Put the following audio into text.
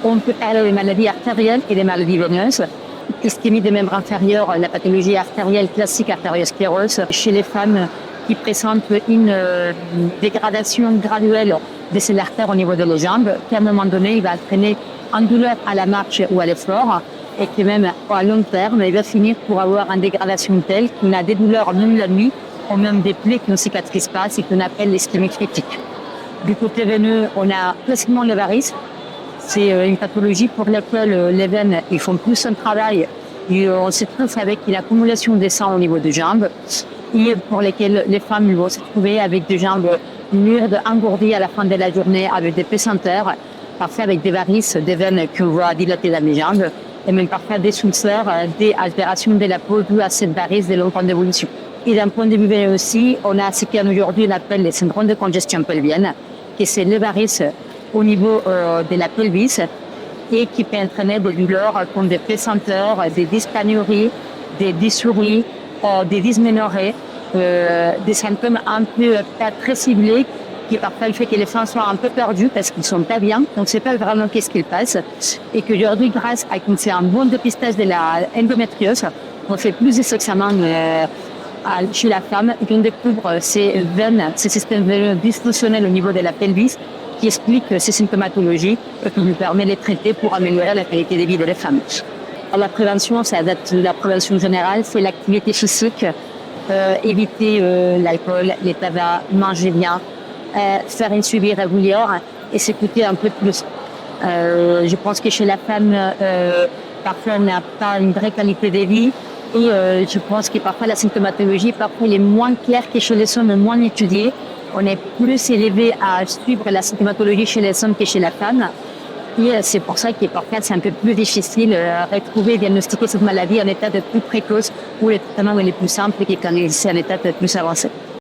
On peut parler des maladies artérielles et des maladies veineuses. Ischémie des membres inférieurs, la pathologie artérielle classique, artériosclérose, chez les femmes qui présentent une dégradation graduelle de ces artères au niveau de les jambes, qui à un moment donné, il va entraîner en douleur à la marche ou à l'effort, et qui même à long terme, il va finir pour avoir une dégradation telle qu'on a des douleurs même la nuit, ou même des plaies qui ne cicatrisent pas, c'est ce qu'on appelle l'ischémie critique. Du côté veineux, on a classiquement les varices. C'est une pathologie pour laquelle les veines ils font plus un travail. Et on se trouve avec une accumulation de sang au niveau des jambes et pour lesquelles les femmes vont se trouver avec des jambes lourdes, engourdies à la fin de la journée, avec des pesanteurs, parfois avec des varices, des veines qu'on voit dilater dans les jambes, et même parfois des ulcères, des altérations de la peau dues à cette varice de longue d'évolution. Et d'un point de vue veineux aussi, on a ce qu'aujourd'hui on appelle le syndrome de congestion pelvienne, qui c'est les varices au niveau de la pelvis et qui peut entraîner des douleurs comme des pesanteurs, des dysphanuries, des dysuries, des dysménorrhées, des symptômes un peu pas très ciblés qui parfois le fait que les femmes soient un peu perdues parce qu'ils sont pas bien, on ne sait pas vraiment qu'est-ce qu'il passe et qu'aujourd'hui grâce à qu'on fait un bon dépistage de la endométriose, on fait plus examens chez la femme et qu'on découvre ces veines, ces systèmes veineux dysfonctionnels au niveau de la pelvis qui explique ces symptomatologies et qui nous permet de les traiter pour améliorer la qualité de vie des femmes. Alors, la prévention, ça date de la prévention générale, c'est l'activité physique, éviter l'alcool, les tabacs, manger bien, faire une suivi régulière et s'écouter un peu plus. Je pense que chez la femme, parfois on n'a pas une vraie qualité de vie et je pense que parfois la symptomatologie, parfois elle est moins claire que chez les hommes, moins étudiée. On est plus élevé à suivre la symptomatologie chez les hommes que chez la femme. Et c'est pour ça que parfois c'est un peu plus difficile de retrouver et diagnostiquer cette maladie en état de plus précoce ou le traitement est plus simple que quand c'est en état de plus avancé.